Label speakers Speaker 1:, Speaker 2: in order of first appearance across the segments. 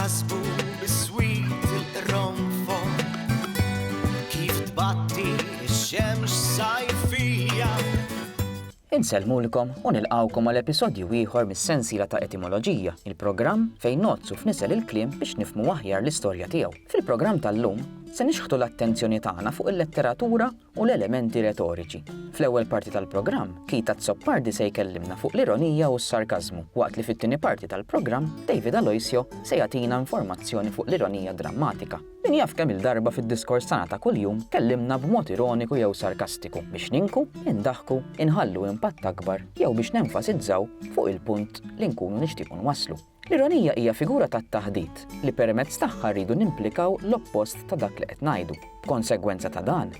Speaker 1: jasbu bis-swit il-ronfon kif tbatti ix-xemx sajfija.
Speaker 2: Insellmulkom u nilqgħukom għal episodju ieħor mis-sensiela ta' etimoloġija, il-programm fejn nozzu f'nisel il-kliem biex nifhmu aħjar l-istorja tiegħu. Fil-programm tal-lum se nixħtu l-attenzjoni tagħna fuq il-letteratura u l-elementi retoriċi. Fl-ewwel parti tal-programm, Kita Zoppardi se jkellimna fuq l-ironija u s-sarkażmu, waqt li fit-tieni parti tal-programm, David Aloisio se jagħtina informazzjoni fuq l-ironija drammatika. Min jaf kemm il-darba fid-diskors tagħna ta' kuljum kellimna b'mod ironiku jew sarkastiku biex ninku, indaħku, inħallu impatt akbar jew biex nenfasizzaw fuq il-punt li nkunu nixtiequ nwasslu. L-ironija hija figura tat-taħdid li permezz tagħha rridu nimplikaw l-oppost ta' dak li qed ngħidu. B'konsegwenza ta' dan,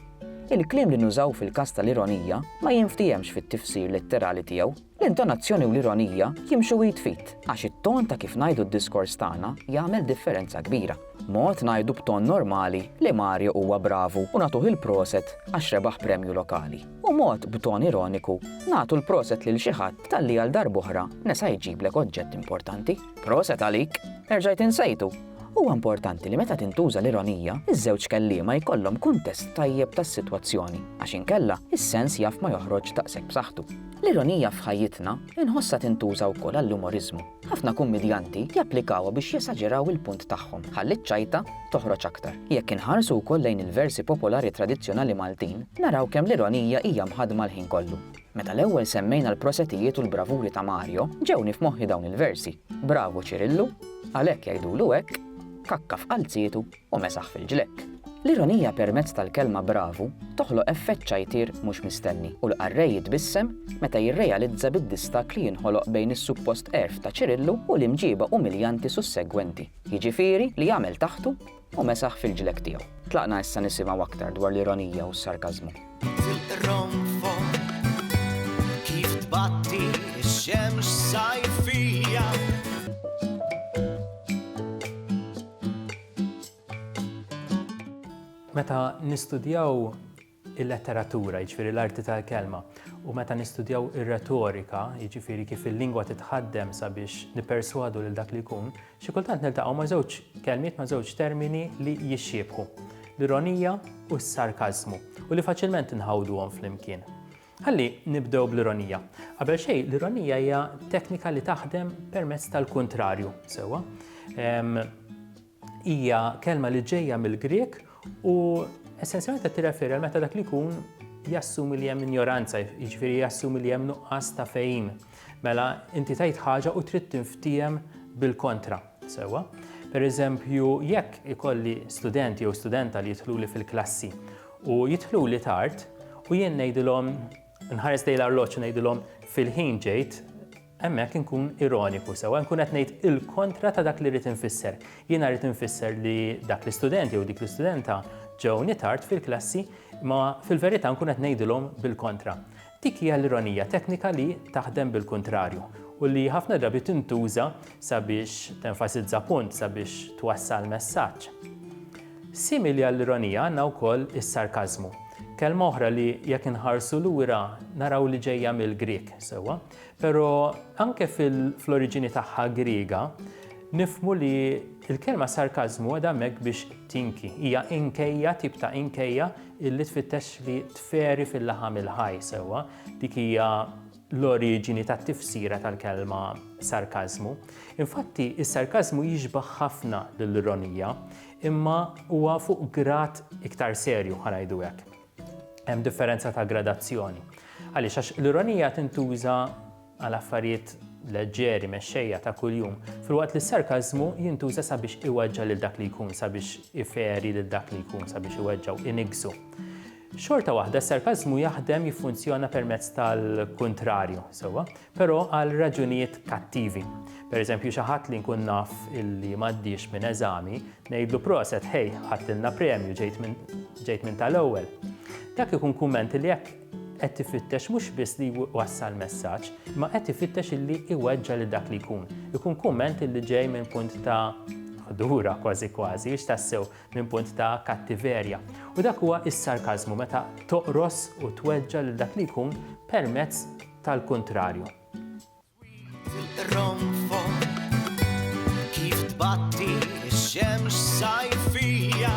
Speaker 2: il-kliem li nużaw fil-każ tal-ironija ma jinftihemx fit-tifsir letterali tiegħu. L-intonazzjoni u l-ironija jimxu jitfit għax it-ton ta' kif ngħidu d-diskors tagħna jagħmel differenza kbira. Mod ngħidu b'ton normali li Mario huwa bravu u nagħtuh il-proset għax rebaħ premju lokali. U mod b'ton ironiku nagħtu l-proset lil xi ħadd talli għal darb'oħra nesa jġiblek oġġett importanti. Proset għalik, erġajt insejtu. Huwa importanti li meta tintuża l-ironija, iż-żewġ kelliema jkollhom kuntest tajjeb tas-sitwazzjoni għax inkella is-sens jaf ma joħroġ daqshekk b'saħħtu. L-ironija f'ħajjitna inħossha tintuża wkoll għall-umorizmu. Ħafna kummedjanti japplikawha biex jesaġeraw il-punt tagħhom ħalli ċ-ċajta toħroġ aktar. Jekk inħarsu wkoll lejn il-versi popolari tradizzjonali Maltin, naraw kemm l-ironija hija mħaddma l-ħin kollu. Meta l-ewwel semmejna l-prosetijiet u l-bravuri ta' Mario, ġewni f'moħħi dawn il-versi. Bravu Ċirillu, għalhekk jgħidulu hekk, kakka f'qalzietu u mesaħ fil-ġlek. L-ironija permezz tal-kelma bravu toħloq effett ċajtir mhux mistenni u l-qarrej jitbissem meta jirrealizza bid-distak li jinħoloq bejn is-suppost erf ta' Ċirillu u l-imġiba umiljanti sussegwenti. Jiġifieri li jagħmel taħtu u mesaħ fil-ġlek tiegħu. Tlaqna issa nisimgħu aktar dwar l-ironija u s-sarkażmu. Kif tbatti ix-xemx sajfija.
Speaker 3: Meta nistudjaw il-letteratura, jiġifieri l-arti tal-kelma, u meta nistudjaw ir-retorika, jiġifieri kif il-lingwa titħaddem sabiex nipperswadu lil dak li jkun, xi kultant niltaqgħu ma' żewġ kelmiet ma' żewġ termini li jixxiebħu, l-ironija u s-sarkażmu, u li faċilment inħawduhom flimkien. Ħalli nibdew bl-ironija. Qabel xejn, l-ironija hija teknika li taħdem permezz tal-kuntrarju sewwa. Hija kelma li ġejja mill-Grek u essenzjalment qed tirreferi għal meta dak li jkun jassumi li hemm ignoranza, jiġifieri jassumi li hemm nuqqas ta' fehim. Mela inti tgħid ħaġa u trid tinftiem bil-kontra sewwa. Pereżempju, jekk ikolli studenti jew studenta li jidħluli fil-klassi u jidħluli tard u jien ngħidilhom nħares lejn l-arloġġ u ngħidilhom fil-ħin ġejt, hemmhekk inkun ironiku sewwa, nkun qed ngħid il-kontra ta' dak li rrid infisser. Jiena rrid infisser li dak l-istudenti jew dik l-istudenta ġewni tard fil-klassi, ma fil-verità nkun qed ngħidilhom bil-kontra. Dik hija l-ironija, teknika li taħdem bil-kontrarju u li ħafna drabi tintuża sabiex tenfasizza punt, sabiex twassal messaġġ. Simili għall-ironija għandna wkoll is-sarkażmu. Kelma oħra li jekk inħarsu lura naraw li ġejja mill-Grek sewwa, però anke fl-oriġini tagħha Griega nifhmu li l-kelma sarkażmu għadha hemmhekk biex tinki. Hija inkejja, tip ta' inkejja illi tfittex li tferi fil-laħam il-ħaj sewwa. Dik hija l-oriġini tat-tifsira tal-kelma sarkażmu. Infatti, is-sarkażmu jiġbaħ ħafna lill-ironija, imma huwa fuq grad iktar serju ħanajdu hekk. Hemm differenza ta' gradazzjoni. Għaliex għax l-ironija tintuża għal affarijiet leġġeri mexxejja ta' kuljum, filwaqt li s-sarkażmu jintuża sabiex iweġġa' lil dak li jkun, sabiex iferi lil dak li jkun, sabiex iweġġaw inigżu. Xorta waħda s-sarkażmu jaħdem jiffunzjona permezz tal-kuntrarju sewwa, però għal raġunijiet kattivi. Pereżempju xi ħadd li nkun naf illi m'għaddix minn eżami, ngħidlu proset, ħej, ħadtilna premju ġejt minn tal-ewwel. Dak ikun kumment li jekk qed tifittex mhux biss li wassal messaġġ, ma qed tifittex illi iweġġa' lil dak li jkun. Ikun kumment illi ġej minn punt ta' ħdura kważi biex tassew minn punt ta' kattiverja. U dak huwa is-sarkażmu meta toqros u tweġġa' lil dak li jkun permezz tal-kuntrarju.
Speaker 1: Kif tbatti ix-xemx sajfija.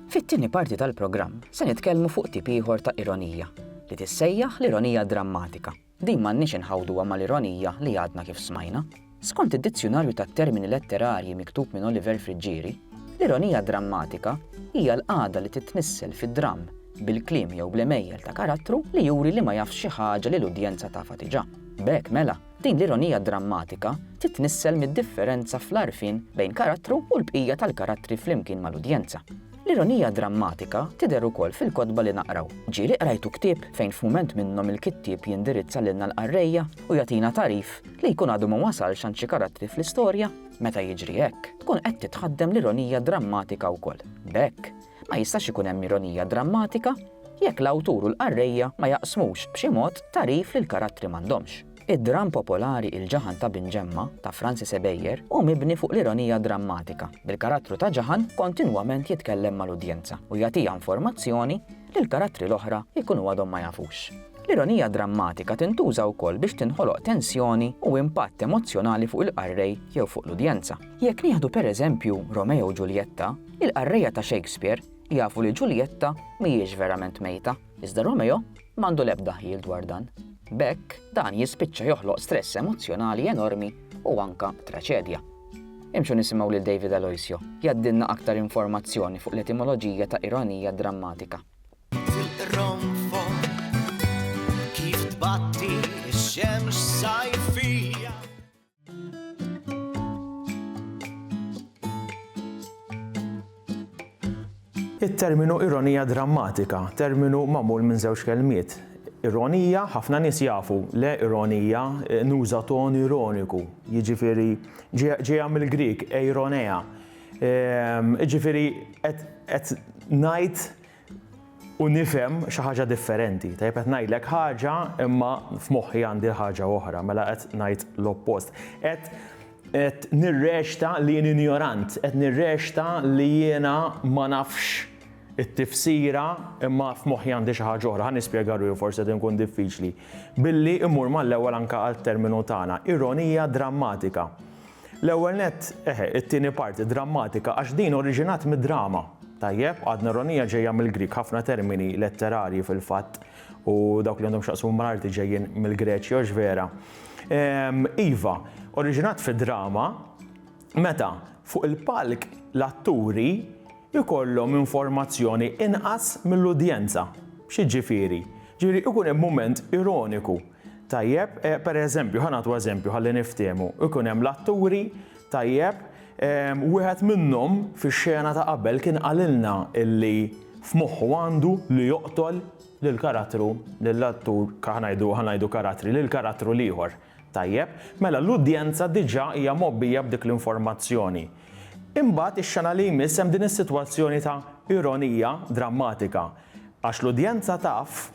Speaker 2: Fit-tieni parti tal-programm se nitkellmu fuq tip ieħor ta' ironija li tissejjaħ l-ironija drammatika. Din m'għandniex inħawduha mal-ironija li għadna kif smajna. Skont id-dizzjonarju tat-termini letterarji miktub minn Oliver Frigieri, l-ironija drammatika hija l-qagħda li titnissel fid-dramm bil-kliem jew bl-emejjel ta' karattru li juri li ma jafx xi ħaġa li l-udjenza tafha diġà. B'hekk mela, din l-ironija drammatika titnissel mid-differenza fl-arfin bejn karattru u l-bqija tal-karattri flimkien mal-udjenza. L-ironija drammatika tidher ukoll fil-kotba li naqraw. Ġieli qrajtu ktieb fejn f'mument minnhom il-kittieb jindirizza lilna l-qarrejja u jagħtina tarif li jkun għadu ma wasalx għand xi karattri fl-istorja. Meta jiġri hekk, tkun qed titħaddem l-ironija drammatika wkoll. B'hekk, ma jistax ikun hemm ironija drammatika jekk l-awtur u l-qarrejja ma jaqsmux b'xi mod tarif li l-karattri m'għandhomx. Id-dram popolari Il-ġaħan ta' Binġemma ta' Francis Ebeyer u mibni fuq l-ironija drammatika. Bil-karattru ta' ġaħan kontinwament jitkellem mal-udjenza u jagħtiha informazzjoni li l-karattri l-oħra jkunu għadhom ma jafux. L-ironija drammatika tintuża wkoll biex tinħoloq tensjoni u impatt emozjonali fuq il-qarrej jew fuq l-udjenza. Jekk nieħdu pereżempju Romeo u Ġuljetta, il-qarrejja ta' Shakespeare jafu li Ġuljetta mhijiex verament mejta, iżda Romeo m'għandu l-ebda ħiel dwar dan. B'hekk dan jispiċċa joħloq stress emozjonali enormi u anka traċedja. Imxu nisimgħu lil David Aloisio jgħaddilna aktar informazzjoni fuq l-etimoloġija ta' ironija drammatika.
Speaker 1: Til-ronfo kif tbatti ix-xemx sajfija.
Speaker 4: Il-terminu ironija drammatika, terminu magħmul minn żewġ kelmiet. Ironija, ħafna nies jafu le ironija nuża ton ironiku, jiġifieri ġejja mill-Grik eironea. Jiġifieri qed ngħid u nifhem xi ħaġa differenti. Tajjeb qed ngħidlek ħaġa imma f'moħħi għandi ħaġa oħra, mela qed ngħid l-oppost. Qed nirrexta li jien ignorant, qed nirrexta li jiena ma nafx it-tifsira imma f'moħħi għandi xi ħaġa oħra, ħa nispjega ruju forsi qed inkun diffiċli. Billi immur mal-ewwel anke għall-terminu tagħna, ironija drammatika. L-ewwel nett it-tieni parti drammatika għax din oriġinat mid-drama. Tajjeb, għadna ironija ġejja mill-Grik, ħafna termini letterarji fil-fatt u dawk li għandhom x'aqsmu mal-arti ġejjin mill-Greċja u vera. Iva, oriġinat fid-drama, meta fuq il-palk l-atturi ikollhom informazzjoni inqas mill-udjenza. Xi ġifieri? Ġifieri ikun hemm mument ironiku. Tajjeb, pereżempju, ħanagħtu eżempju ħalli niftehmu, ikun hemm l-atturi, tajjeb, wieħed minnhom fix-xena ta' qabel kien qalilna illi f'moħħu għandu li joqtol lill-karattru, lill-attur ħanajdu karattri, lill-karattru ieħor. Tajjeb, mela l-udjenza diġà hija mobbija b'dik l-informazzjoni. Imbagħad ix-xena li jmiss hemm din is-sitwazzjoni ta' ironija drammatika għax l-udjenza taf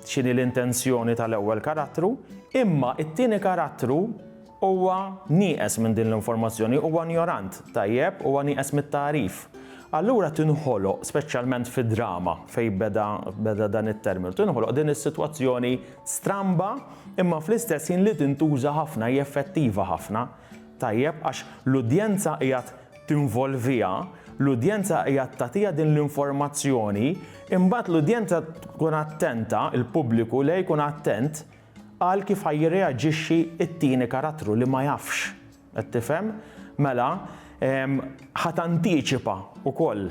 Speaker 4: x'inhi l-intenzjoni tal-ewwel karattru, imma it-tieni karattru huwa nieqes minn din l-informazzjoni, huwa ignorant, tajjeb, huwa nieqes mit-tarif. Allura tinħoloq, speċjalment fid-drama fejn beda dan it-terminu, tinħoloq din is-sitwazzjoni stramba imma fl-istess ħin li tintuża ħafna hija effettiva ħafna, tajjeb, għax l-udjenza qiegħed tinvolvija, l-udjenza qiegħed tagħtiha din l-informazzjoni, imbagħad l-udjenza tkun attenta, il-pubbliku lej jkun attent għal kif ħajreaġixxi t-tieni karattru li ma jafx. Qed tifhem? Mela ħadd antiċipa wkoll,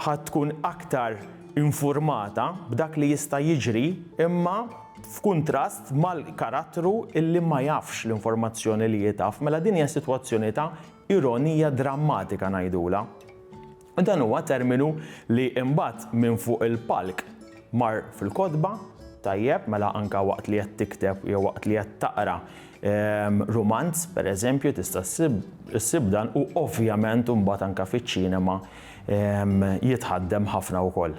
Speaker 4: ħadd tkun aktar informata b'dak li jista' jiġri imma f'kuntrast mal-karattru illi ma jafx l-informazzjoni li jitaf. Mela din hija sitwazzjoni ta' ironija drammatika ngħidula. Dan huwa terminu li imbagħad minn fuq il-palk mar fil-kotba, tajjeb, mela anka waqt li qed tikteb jew waqt li qed taqra romanz, pereżempju, tista' ssib dan u ovvjament imbagħad anke fiċ-ċinema jitħaddem ħafna wkoll.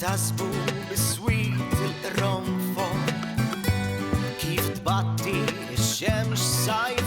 Speaker 1: Tasbu bis-swit il-ronfo kif tbatti الشمس صيفية